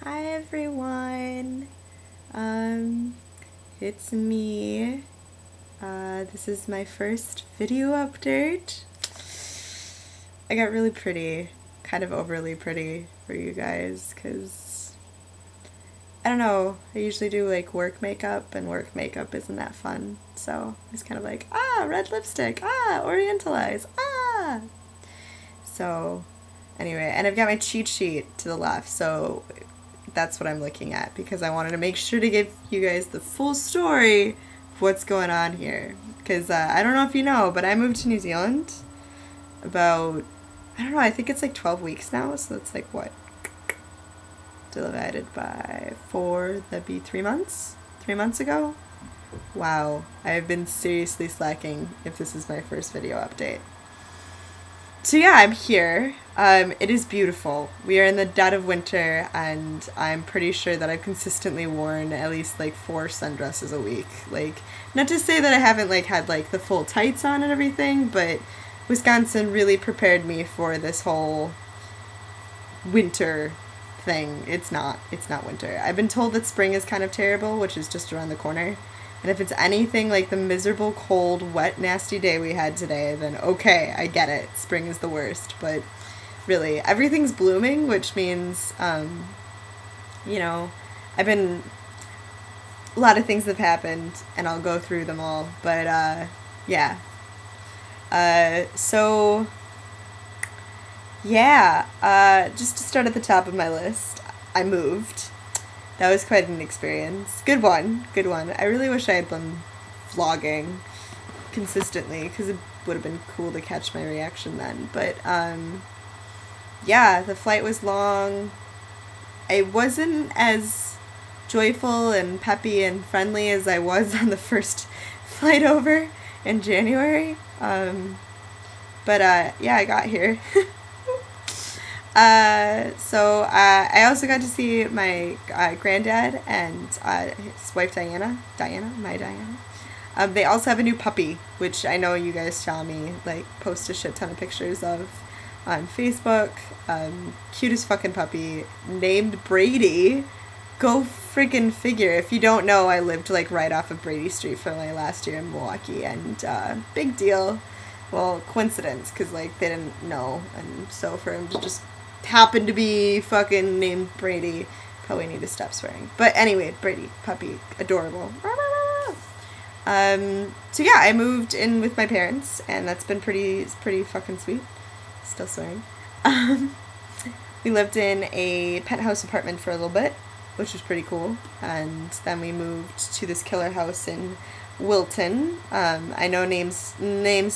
Hi everyone. Um, it's me. This is my first video update. I got really pretty, kind of overly pretty for you guys, because I don't know, I usually do like work makeup, and work makeup isn't that fun. So it's kind of like, red lipstick, orientalize, So anyway, and I've got my cheat sheet to the left, so that's what I'm looking at because I wanted to make sure to give you guys the full story of what's going on here. Because I don't know if you know, but I moved to New Zealand about, I don't know, I think it's like 12 weeks now, so it's like what? Divided by 4, that'd be 3 months? 3 months ago? Wow, I've been seriously slacking if this is my first video update. So yeah, I'm here. It is beautiful. We are in the dead of winter, and I'm pretty sure that I've consistently worn at least like 4 sundresses a week. Like, not to say that I haven't like had like the full tights on and everything, but Wisconsin really prepared me for this whole winter thing. It's not winter. I've been told that spring is kind of terrible, which is just around the corner. And if it's anything like the miserable, cold, wet, nasty day we had today, then okay, I get it. Spring is the worst. But really, everything's blooming, which means, you know, I've been. A lot of things have happened, and I'll go through them all. But, yeah. So, yeah, just to start at the top of my list, I moved. That was quite an experience. Good one, good one. I really wish I had been vlogging consistently because it would have been cool to catch my reaction then. But yeah, the flight was long. I wasn't as joyful and peppy and friendly as I was on the first flight over in January. But yeah, I got here. I also got to see my granddad and his wife my Diana. They also have a new puppy, which I know you guys saw me like post a shit ton of pictures of on Facebook. Cutest fucking puppy named Brady. Go freaking figure. If you don't know, I lived like right off of Brady Street for my last year in Milwaukee, and big deal. Well, coincidence, because like they didn't know, and so for him to just happen to be fucking named Brady, probably need to stop swearing. But anyway, Brady, puppy, adorable. So yeah, I moved in with my parents, and that's been pretty fucking sweet. Still swearing. Um, we lived in a penthouse apartment for a little bit, which was pretty cool, and then we moved to this killer house in Wilton. I know names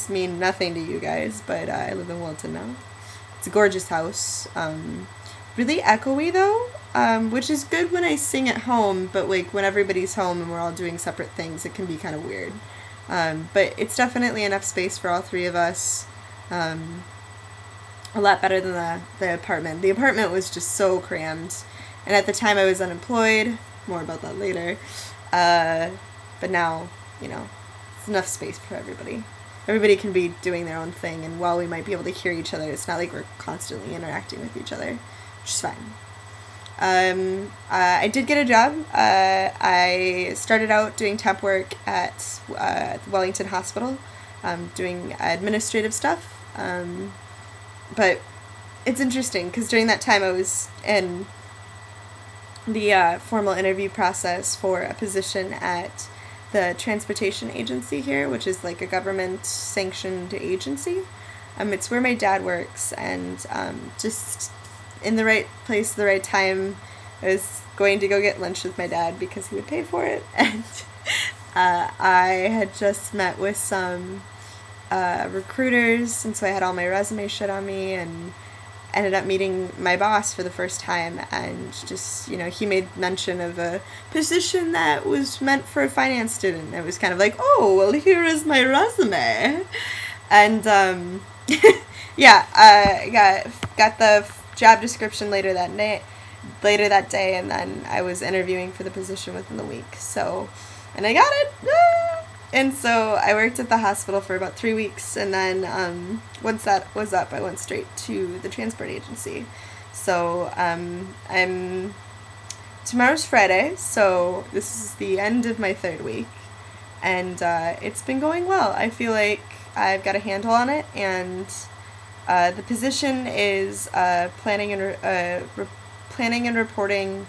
mean nothing to you guys, but I live in Wilton now. It's a gorgeous house. Really echoey though, which is good when I sing at home, but like when everybody's home and we're all doing separate things, it can be kind of weird. But it's definitely enough space for all 3 of us. A lot better than the apartment. The apartment was just so crammed, and at the time I was unemployed. More about that later. But now, it's enough space for everybody. Everybody can be doing their own thing, and while we might be able to hear each other, it's not like we're constantly interacting with each other, which is fine. I did get a job. I started out doing temp work at Wellington Hospital, doing administrative stuff. But it's interesting because during that time I was in the formal interview process for a position at the transportation agency here, which is like a government sanctioned agency. It's where my dad works, and just in the right place at the right time, I was going to go get lunch with my dad because he would pay for it, and I had just met with some recruiters, and so I had all my resume shit on me, and ended up meeting my boss for the first time, and just, he made mention of a position that was meant for a finance student. It was kind of like, oh, well, here is my resume. And, yeah, I got the job description later that day, and then I was interviewing for the position within the week, and I got it! And so I worked at the hospital for about 3 weeks, and then once that was up, I went straight to the transport agency. So I'm tomorrow's Friday, so this is the end of my 3rd week, and it's been going well. I feel like I've got a handle on it, and the position is planning and reporting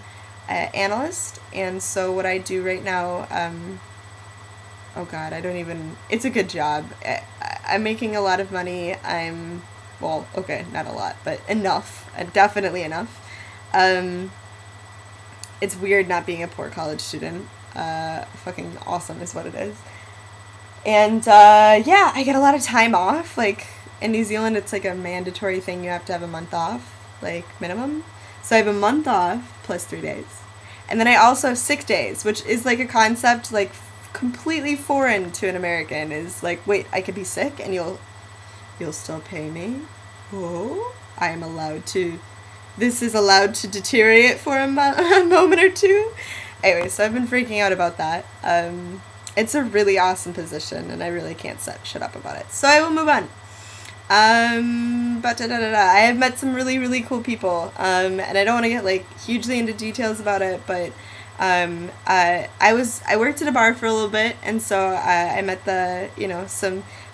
analyst, and so what I do right now, oh god, it's a good job. I'm making a lot of money. Well, okay, not a lot, but enough, definitely enough. It's weird not being a poor college student. Fucking awesome is what it is. And yeah, I get a lot of time off. Like in New Zealand, it's like a mandatory thing. You have to have a month off, like minimum. So I have a month off plus 3 days. And then I also have sick days, which is like a concept like completely foreign to an American. Is like, wait, I could be sick and you'll still pay me? Oh, I am allowed to. This is allowed to deteriorate for a moment or two. Anyway, so I've been freaking out about that. It's a really awesome position, and I really can't shut up about it. So I will move on. But I have met some really, really cool people. And I don't want to get like hugely into details about it, but I worked at a bar for a little bit, and so I met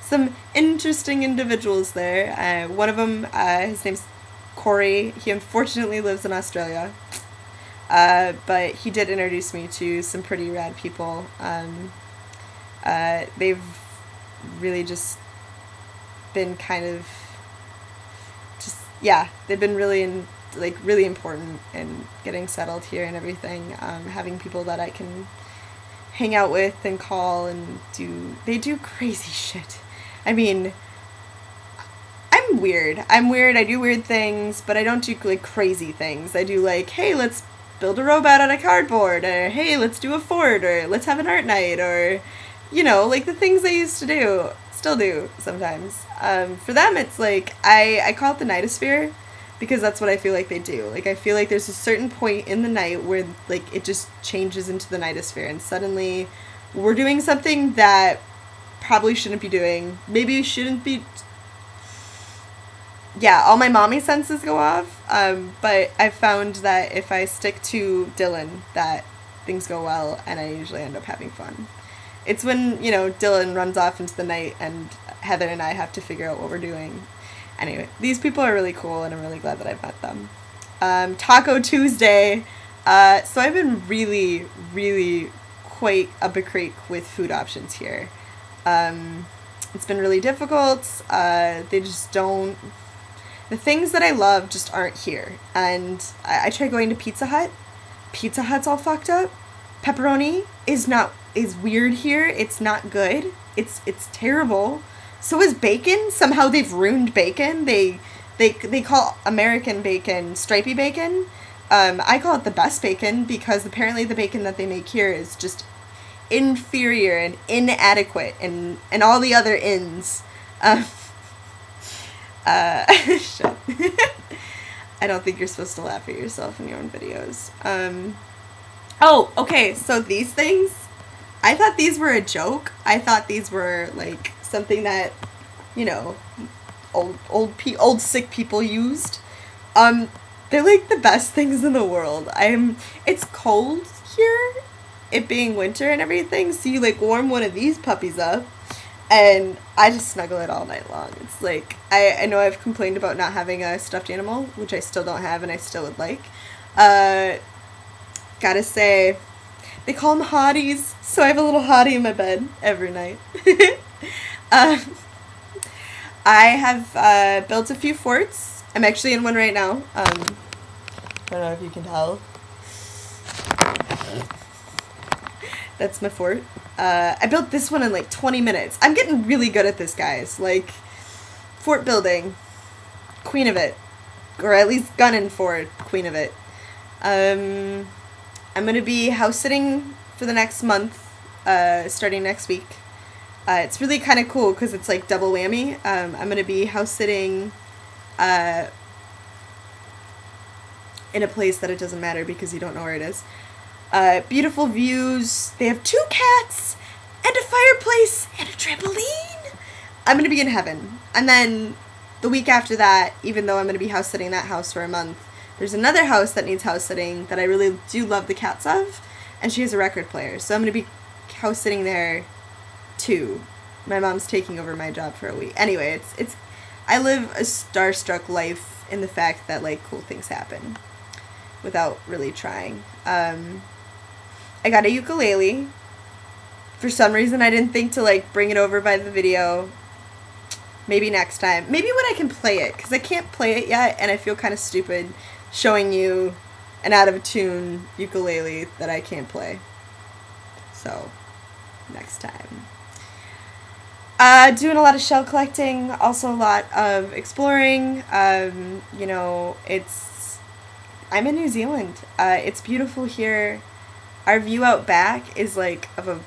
some interesting individuals there. One of them, his name's Corey. He unfortunately lives in Australia, but he did introduce me to some pretty rad people. They've really just been kind of they've been really really important in getting settled here and everything. Having people that I can hang out with and call and they do crazy shit. I mean, I'm weird. I do weird things, but I don't do like crazy things. I do like, hey, let's build a robot out of cardboard, or hey, let's do a fort, or let's have an art night, or like the things I used to do, still do sometimes. For them, it's like I call it the nightosphere, because that's what I feel like they do. Like I feel like there's a certain point in the night where like it just changes into the nightosphere, and suddenly we're doing something that probably shouldn't be doing. Maybe we shouldn't be. Yeah, all my mommy senses go off. But I found that if I stick to Dylan, that things go well, and I usually end up having fun. It's when, Dylan runs off into the night and Heather and I have to figure out what we're doing. Anyway, these people are really cool, and I'm really glad that I've met them. Taco Tuesday. So I've been really, really quite up a creek with food options here. It's been really difficult. They just don't... The things that I love just aren't here. And I tried going to Pizza Hut. Pizza Hut's all fucked up. Pepperoni is weird here. It's not good. It's terrible. So is bacon. Somehow they've ruined bacon. They call American bacon stripey bacon. I call it the best bacon because apparently the bacon that they make here is just inferior and inadequate and all the other ins. Shut. I don't think you're supposed to laugh at yourself in your own videos. Oh, okay, so these things, I thought these were a joke. I thought these were, like, something that, old sick people used. They're, like, the best things in the world. It's cold here, it being winter and everything, so you, like, warm one of these puppies up, and I just snuggle it all night long. It's like, I know I've complained about not having a stuffed animal, which I still don't have and I still would like. Gotta say, they call them hotties, so I have a little hottie in my bed every night. I have built a few forts. I'm actually in one right now. I don't know if you can tell. That's my fort. I built this one in like 20 minutes. I'm getting really good at this, guys. Like, fort building, queen of it. Or at least gunning for it, queen of it. I'm going to be house sitting for the next month, starting next week. It's really kind of cool because it's like double whammy. I'm going to be house sitting in a place that it doesn't matter because you don't know where it is. Beautiful views. They have 2 cats and a fireplace and a trampoline. I'm going to be in heaven. And then the week after that, even though I'm going to be house sitting that house for a month, There's another house that needs house sitting that I really do love the cats of, and she has a record player. So I'm going to be house sitting there too. My mom's taking over my job for a week. Anyway, it's I live a starstruck life in the fact that, like, cool things happen without really trying. I got a ukulele. For some reason, I didn't think to, like, bring it over by the video. Maybe next time. Maybe when I can play it, because I can't play it yet, and I feel kind of stupid showing you an out-of-tune ukulele that I can't play. So, next time. Doing a lot of shell collecting, also a lot of exploring. You know, I'm in New Zealand. It's beautiful here. Our view out back is like of a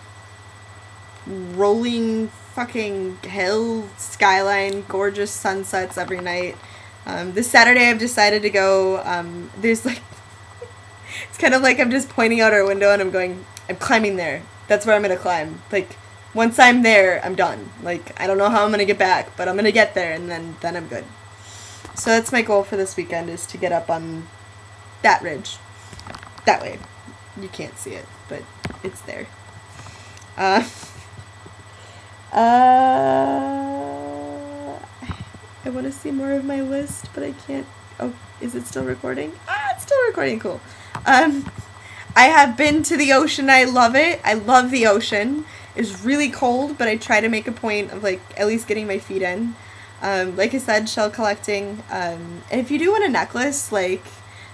rolling fucking hill skyline, gorgeous sunsets every night. This Saturday I've decided to go, there's like, it's kind of like I'm just pointing out our window and I'm climbing there. That's where I'm gonna climb. Like, once I'm there, I'm done. Like, I don't know how I'm gonna get back, but I'm gonna get there, and then I'm good. So that's my goal for this weekend, is to get up on that ridge. That way. You can't see it, but it's there. I want to see more of my list, but I can't. Oh, is it still recording? It's still recording. Cool. I have been to the ocean. I love it. I love the ocean. It's really cold, but I try to make a point of, like, at least getting my feet in. Like I said, shell collecting. And if you do want a necklace, like,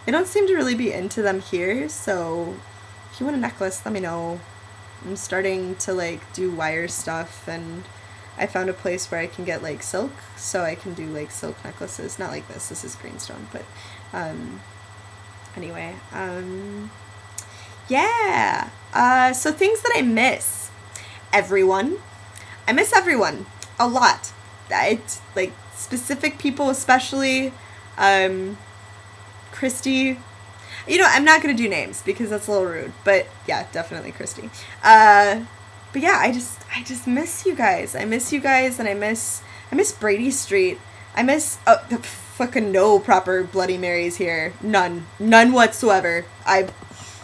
they don't seem to really be into them here, so if you want a necklace, let me know. I'm starting to, like, do wire stuff, and I found a place where I can get, like, silk, so I can do, like, silk necklaces. Not like this is greenstone, but anyway, yeah. So things that I miss. Everyone. I miss everyone a lot. It's like specific people, especially Christy. You know, I'm not gonna do names because that's a little rude, but yeah, definitely Christy. But yeah, I just miss you guys. I miss you guys, and I miss Brady Street. I miss the fucking no proper Bloody Marys here. None whatsoever. I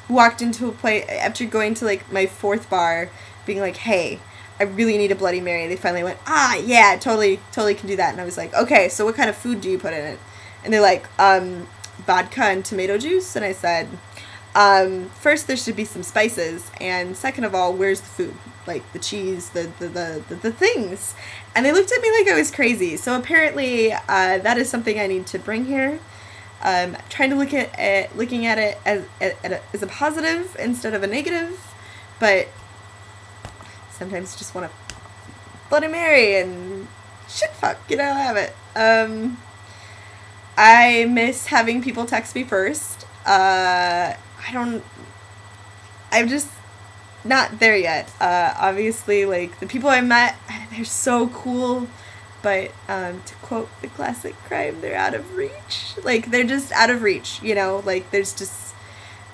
walked into a place after going to, like, my fourth bar, being like, hey, I really need a Bloody Mary. They finally went, yeah, totally can do that. And I was like, okay, so what kind of food do you put in it? And they're like, vodka and tomato juice. And I said, first there should be some spices, and second of all, where's the food? Like the cheese, the things. And they looked at me like I was crazy. So apparently that is something I need to bring here. Trying to looking at it as a positive instead of a negative, but sometimes you just want to Bloody Mary and shit fuck, you know, have it. I miss having people text me first. I'm just not there yet. Obviously, like, the people I met, they're so cool, but to quote the classic crime, they're out of reach. Like, they're just out of reach, you know? Like, there's just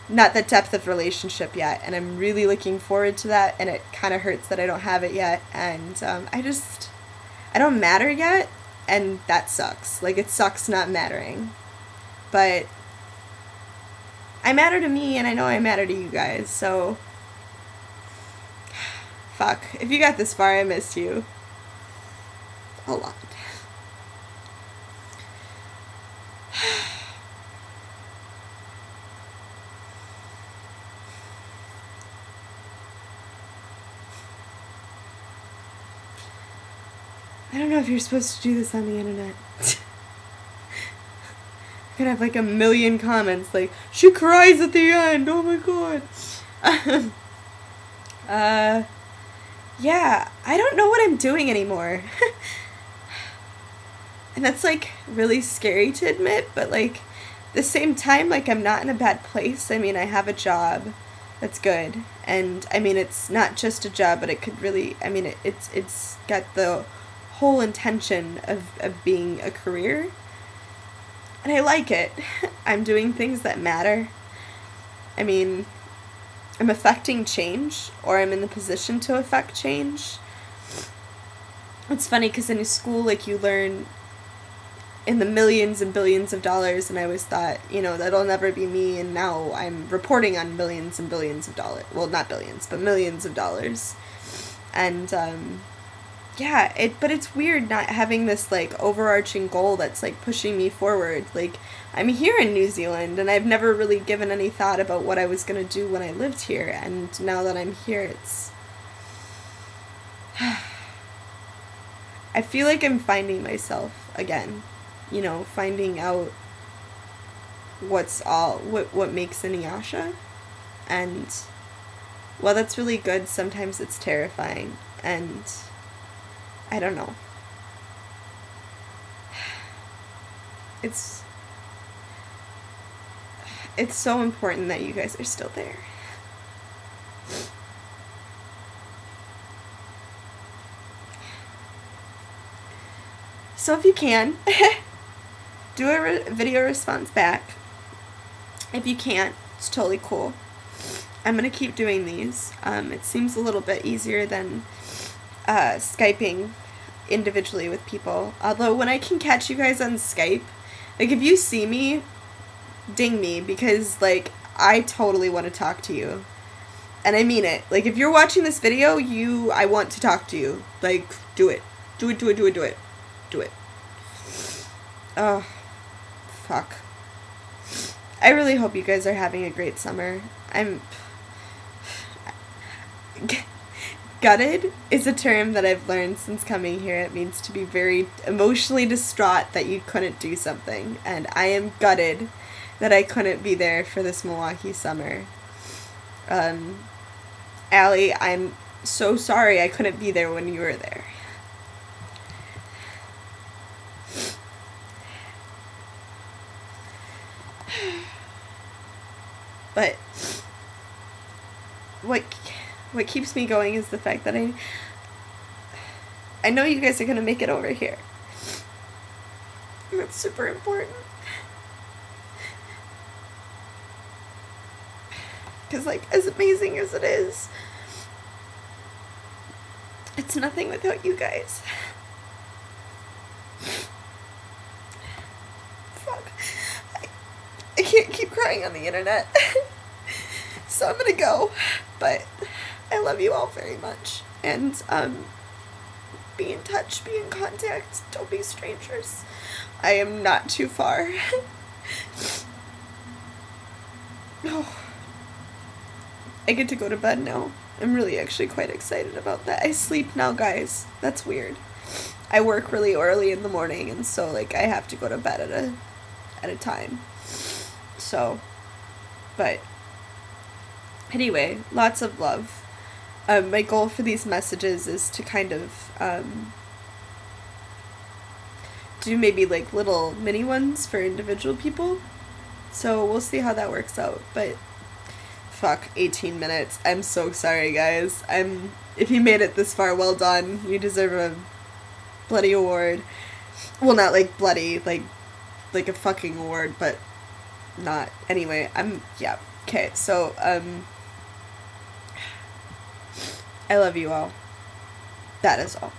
not the depth of relationship yet, and I'm really looking forward to that, and it kind of hurts that I don't have it yet, and I don't matter yet, and that sucks. Like, it sucks not mattering, but I matter to me, and I know I matter to you guys, so fuck. If you got this far, I miss you a lot. I don't know if you're supposed to do this on the internet. I'm gonna have like a million comments like, she cries at the end, oh my god. Yeah, I don't know what I'm doing anymore. And that's, like, really scary to admit, but, like, at the same time, like, I'm not in a bad place. I mean, I have a job that's good, and, I mean, it's not just a job, but it could really, I mean, it's got the whole intention of being a career, and I like it. I'm doing things that matter. I mean, I'm affecting change, or I'm in the position to affect change. It's funny, because in school, like, you learn in the millions and billions of dollars, and I always thought, you know, that'll never be me, and now I'm reporting on millions and billions of dollars. Well, not billions, but millions of dollars. And yeah, but it's weird not having this like overarching goal that's like pushing me forward. Like, I'm here in New Zealand, and I've never really given any thought about what I was going to do when I lived here, and now that I'm here, it's I feel like I'm finding myself again, you know, finding out what makes Inuyasha. And while that's really good, sometimes it's terrifying, and I don't know. It's so important that you guys are still there. So if you can, do a video response back. If you can't, it's totally cool. I'm going to keep doing these. It seems a little bit easier than Skyping individually with people. Although when I can catch you guys on Skype, like if you see me, ding me, because like I totally want to talk to you. And I mean it. Like if you're watching this video, I want to talk to you. Like do it. Do it, do it, do it, do it. Do it. Oh, fuck. I really hope you guys are having a great summer. I'm gutted is a term that I've learned since coming here. It means to be very emotionally distraught that you couldn't do something. And I am gutted that I couldn't be there for this Milwaukee summer. Allie, I'm so sorry I couldn't be there when you were there. But what keeps me going is the fact that I know you guys are going to make it over here. And that's super important. Because, like, as amazing as it is, it's nothing without you guys. Fuck. I can't keep crying on the internet. So I'm gonna go. But I love you all very much. And, be in touch, be in contact. Don't be strangers. I am not too far. Oh. I get to go to bed now. I'm really actually quite excited about that. I sleep now, guys. That's weird. I work really early in the morning, and so, like, I have to go to bed at a time. So, but anyway, lots of love. My goal for these messages is to kind of do maybe like little mini ones for individual people. So we'll see how that works out. But fuck, 18 minutes. I'm so sorry, guys. If you made it this far, well done. You deserve a bloody award. Well, not like bloody, like a fucking award, but not. Anyway, yeah. Okay, so, I love you all. That is all.